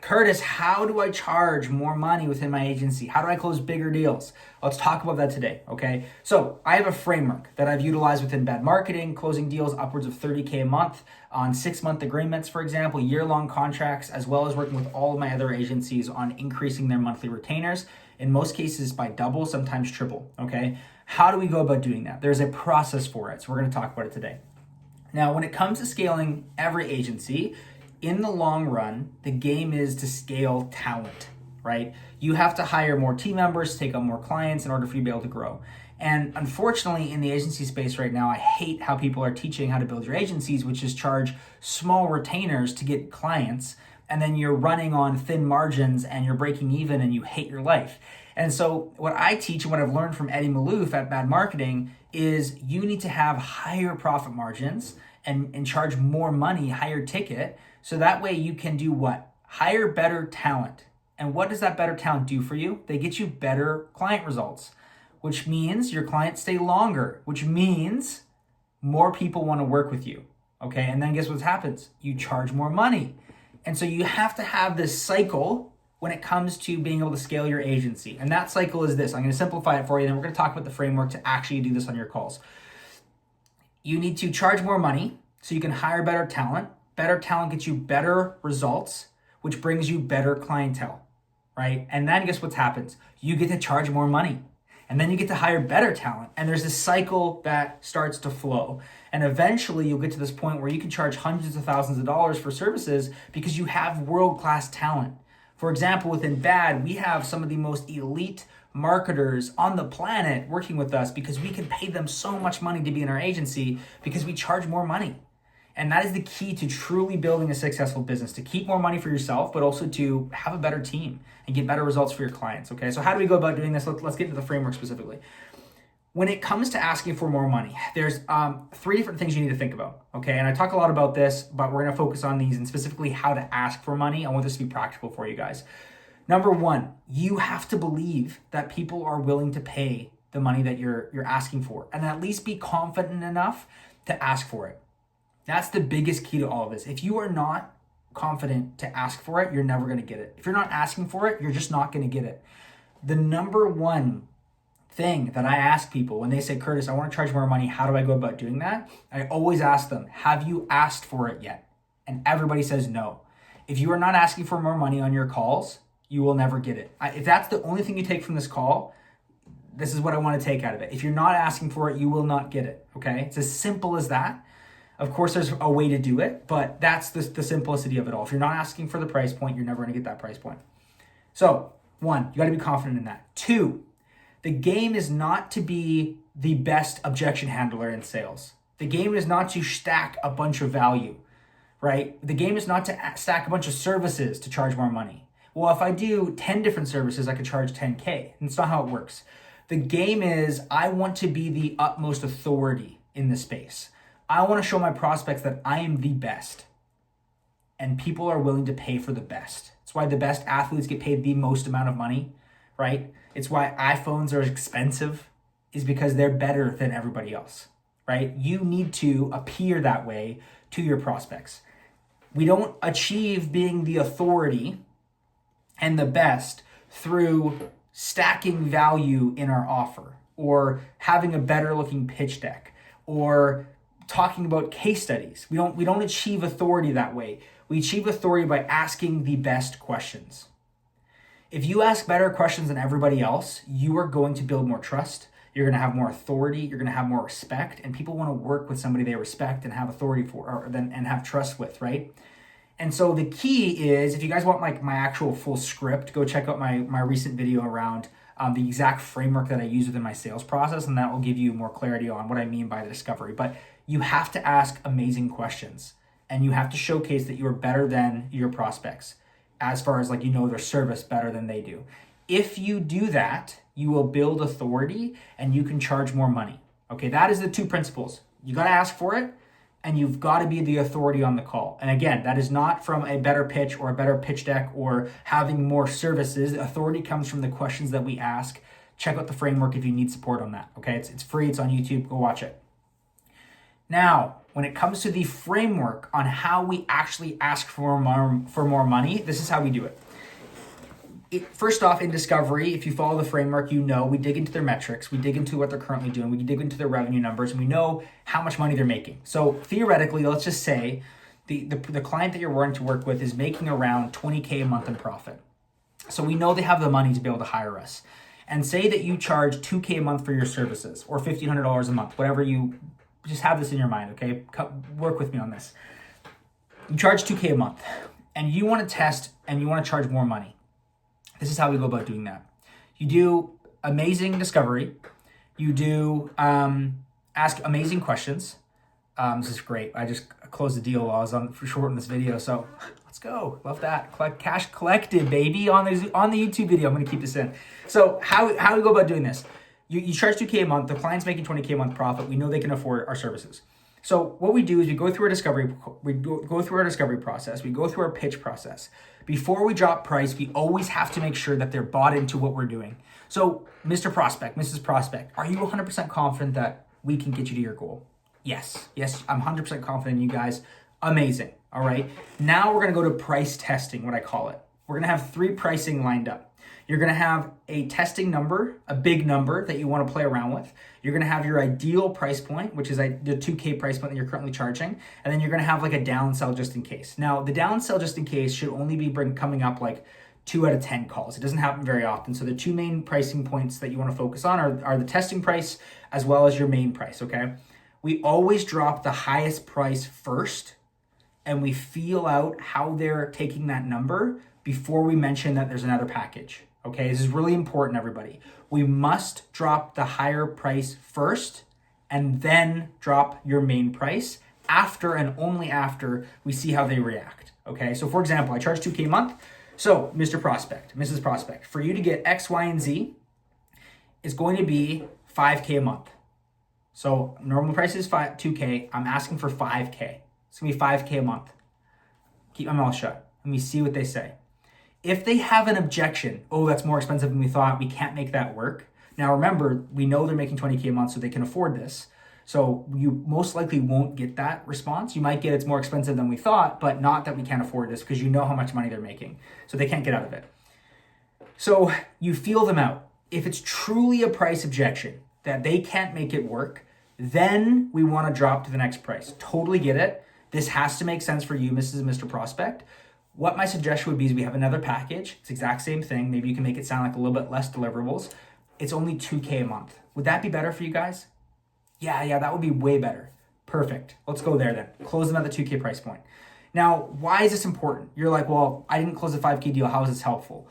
Curtis, how do I charge more money within my agency? How do I close bigger deals? Let's talk about that today, okay? So I have a framework that I've utilized within bad marketing, closing deals upwards of $30K a month on 6-month agreements, for example, year-long contracts, as well as working with all of my other agencies on increasing their monthly retainers, in most cases by double, sometimes triple, okay? How do we go about doing that? There's a process for it, so we're gonna talk about it today. Now, when it comes to scaling every agency, in the long run, the game is to scale talent, right? You have to hire more team members, take on more clients in order for you to be able to grow. And unfortunately, in the agency space right now, I hate how people are teaching how to build your agencies, which is charge small retainers to get clients, and then you're running on thin margins and you're breaking even and you hate your life. And so what I teach and what I've learned from Eddie Malouf at Bad Marketing is you need to have higher profit margins and charge more money, higher ticket, so that way you can do what? Hire better talent. And what does that better talent do for you? They get you better client results, which means your clients stay longer, which means more people want to work with you, okay? And then guess what happens? You charge more money. And so you have to have this cycle when it comes to being able to scale your agency. And that cycle is this. I'm going to simplify it for you, then we're going to talk about the framework to actually do this on your calls. You need to charge more money so you can hire better talent. Better talent gets you better results, which brings you better clientele, right? And then guess what happens? You get to charge more money. And then you get to hire better talent. And there's this cycle that starts to flow. And eventually you'll get to this point where you can charge hundreds of thousands of dollars for services because you have world-class talent. For example, within Bad, we have some of the most elite marketers on the planet working with us because we can pay them so much money to be in our agency because we charge more money. And that is the key to truly building a successful business, to keep more money for yourself, but also to have a better team and get better results for your clients, okay? So how do we go about doing this? Let's get into the framework specifically. When it comes to asking for more money, there's 3 different things you need to think about, okay? And I talk a lot about this, but we're gonna focus on these and specifically how to ask for money. I want this to be practical for you guys. Number 1, you have to believe that people are willing to pay the money that you're asking for, and at least be confident enough to ask for it. That's the biggest key to all of this. If you are not confident to ask for it, you're never going to get it. If you're not asking for it, you're just not going to get it. The number 1 thing that I ask people when they say, Curtis, I want to charge more money, how do I go about doing that? I always ask them, have you asked for it yet? And everybody says no. If you are not asking for more money on your calls, you will never get it. If that's the only thing you take from this call, this is what I want to take out of it. If you're not asking for it, you will not get it, okay? It's as simple as that. Of course, there's a way to do it, but that's the simplicity of it all. If you're not asking for the price point, you're never going to get that price point. So 1, you got to be confident in that. 2, the game is not to be the best objection handler in sales. The game is not to stack a bunch of value, right? The game is not to stack a bunch of services to charge more money. Well, if I do 10 different services, I could charge 10K. That's not how it works. The game is I want to be the utmost authority in the space. I want to show my prospects that I am the best, and people are willing to pay for the best. It's why the best athletes get paid the most amount of money, right? It's why iPhones are expensive, is because they're better than everybody else, right? You need to appear that way to your prospects. We don't achieve being the authority and the best through stacking value in our offer or having a better looking pitch deck or talking about case studies. We don't achieve authority that way. We achieve authority by asking the best questions. If you ask better questions than everybody else, you are going to build more trust. You're going to have more authority. You're going to have more respect, and people want to work with somebody they respect and have authority for, and have trust with, right? And so the key is, if you guys want my actual full script, go check out my recent video around the exact framework that I use within my sales process, and that will give you more clarity on what I mean by the discovery. But you have to ask amazing questions, and you have to showcase that you are better than your prospects as far as their service better than they do. If you do that, you will build authority and you can charge more money. Okay, that is the 2 principles. You got to ask for it, and you've got to be the authority on the call. And again, that is not from a better pitch or a better pitch deck or having more services. Authority comes from the questions that we ask. Check out the framework if you need support on that. Okay, it's free. It's on YouTube. Go watch it. Now, when it comes to the framework on how we actually ask for more money, this is how we do it. First off, in discovery, if you follow the framework, we dig into their metrics, we dig into what they're currently doing, we dig into their revenue numbers, and we know how much money they're making. So theoretically, let's just say the client that you're wanting to work with is making around $20K a month in profit. So we know they have the money to be able to hire us. And say that you charge $2K a month for your services, or $1,500 a month, whatever you, just have this in your mind, okay? Work with me on this. You charge $2K a month, and you want to test, and you want to charge more money. This is how we go about doing that. You do amazing discovery. You do ask amazing questions. This is great. I just closed the deal while I was on this video. So let's go. Love that. Cash collected, baby, on the YouTube video. I'm going to keep this in. So how we go about doing this? You charge $2K a month. The client's making $20K a month profit. We know they can afford our services. So what we do is we go through our discovery process. We go through our pitch process. Before we drop price, we always have to make sure that they're bought into what we're doing. So Mr. Prospect, Mrs. Prospect, are you 100% confident that we can get you to your goal? Yes, I'm 100% confident in you guys. Amazing, all right? Now we're gonna go to price testing, what I call it. We're gonna have 3 pricing lined up. You're gonna have a testing number, a big number that you wanna play around with. You're gonna have your ideal price point, which is the $2K price point that you're currently charging. And then you're gonna have like a downsell just in case. Now, the downsell just in case should only be coming up like 2 out of 10 calls. It doesn't happen very often. So the 2 main pricing points that you wanna focus on are the testing price as well as your main price, okay? We always drop the highest price first, and we feel out how they're taking that number before we mention that there's another package. Okay, this is really important, everybody. We must drop the higher price first and then drop your main price after and only after we see how they react. Okay, so for example, I charge $2K a month. So Mr. Prospect, Mrs. Prospect, for you to get X, Y, and Z is going to be $5K a month. So normal price is $2K. I'm asking for $5K. It's gonna be $5K a month. Keep my mouth shut. Let me see what they say. If they have an objection, oh, that's more expensive than we thought, we can't make that work. Now remember, we know they're making $20K a month, so they can afford this. So you most likely won't get that response. You might get it's more expensive than we thought, but not that we can't afford this, because you know how much money they're making. So they can't get out of it. So you feel them out. If it's truly a price objection that they can't make it work, then we want to drop to the next price. Totally get it. This has to make sense for you, Mrs. and Mr. Prospect. What my suggestion would be is we have another package. It's the exact same thing. Maybe you can make it sound like a little bit less deliverables. It's only $2K a month. Would that be better for you guys? Yeah, that would be way better. Perfect. Let's go there then. Close them at the $2K price point. Now, why is this important? You're like, well, I didn't close a $5K deal. How is this helpful?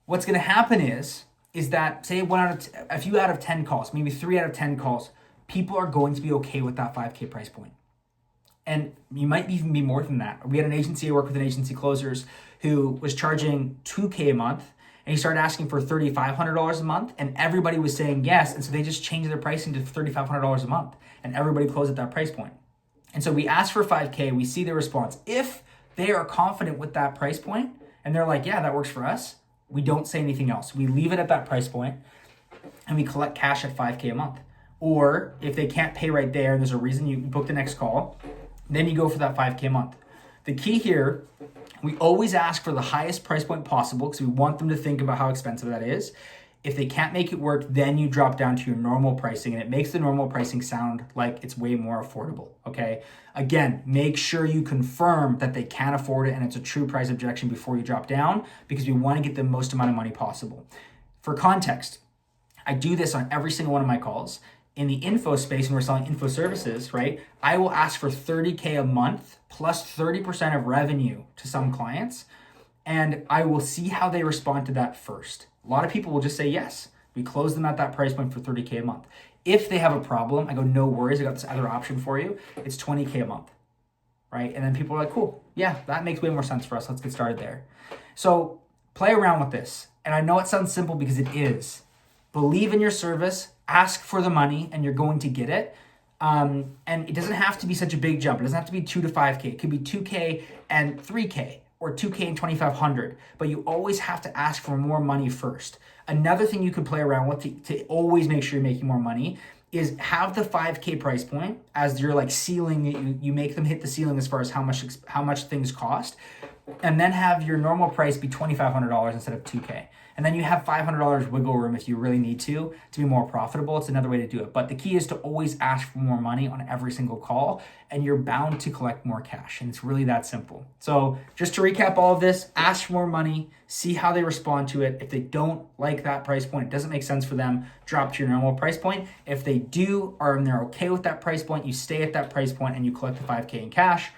What's going to happen is that say a few out of 10 calls, maybe 3 out of 10 calls, people are going to be okay with that $5K price point. And you might even be more than that. We had an agency, I worked with an agency closers who was charging $2K a month, and he started asking for $3,500 a month, and everybody was saying yes. And so they just changed their pricing to $3,500 a month, and everybody closed at that price point. And so we asked for $5K, we see their response. If they are confident with that price point, and they're like, yeah, that works for us, we don't say anything else. We leave it at that price point, and we collect cash at $5K a month. Or if they can't pay right there, and there's a reason, you book the next call, then you go for that $5K a month. The key here, we always ask for the highest price point possible because we want them to think about how expensive that is. If they can't make it work, then you drop down to your normal pricing, and it makes the normal pricing sound like it's way more affordable, okay? Again, make sure you confirm that they can afford it and it's a true price objection before you drop down, because we want to get the most amount of money possible. For context, I do this on every single one of my calls. In the info space, and we're selling info services, right? I will ask for $30K a month plus 30% of revenue to some clients, and I will see how they respond to that first. A lot of people will just say yes. We close them at that price point for $30K a month. If they have a problem, I go, no worries, I got this other option for you. It's $20K a month, right? And then people are like, cool, yeah, that makes way more sense for us. Let's get started there. So play around with this. And I know it sounds simple because it is. Believe in your service, ask for the money, and you're going to get it. And it doesn't have to be such a big jump. It doesn't have to be 2 to 5K. It could be 2K and 3K or 2K and 2,500. But you always have to ask for more money first. Another thing you could play around with to always make sure you're making more money is have the 5K price point as your like ceiling. You make them hit the ceiling as far as how much things cost, and then have your normal price be $2,500 instead of 2K. And then you have $500 wiggle room if you really need to be more profitable. It's another way to do it. But the key is to always ask for more money on every single call, and you're bound to collect more cash. And it's really that simple. So just to recap all of this, ask for more money, see how they respond to it. If they don't like that price point, it doesn't make sense for them, drop to your normal price point. If they do, and they're okay with that price point, you stay at that price point and you collect the 5K in cash.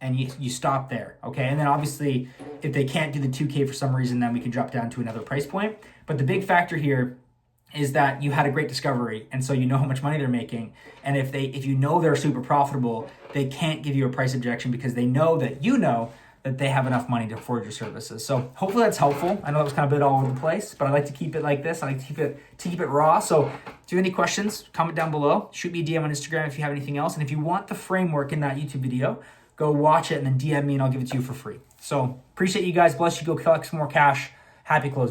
And you stop there, okay? And then obviously, if they can't do the 2K for some reason, then we can drop down to another price point. But the big factor here is that you had a great discovery, and so you know how much money they're making. And if you know they're super profitable, they can't give you a price objection because they know that they have enough money to afford your services. So hopefully that's helpful. I know that was kind of a bit all over the place, but I like to keep it like this. I like to keep it raw. So if you have any questions, comment down below. Shoot me a DM on Instagram if you have anything else. And if you want the framework in that YouTube video, go watch it and then DM me and I'll give it to you for free. So appreciate you guys. Bless you. Go collect some more cash. Happy closing.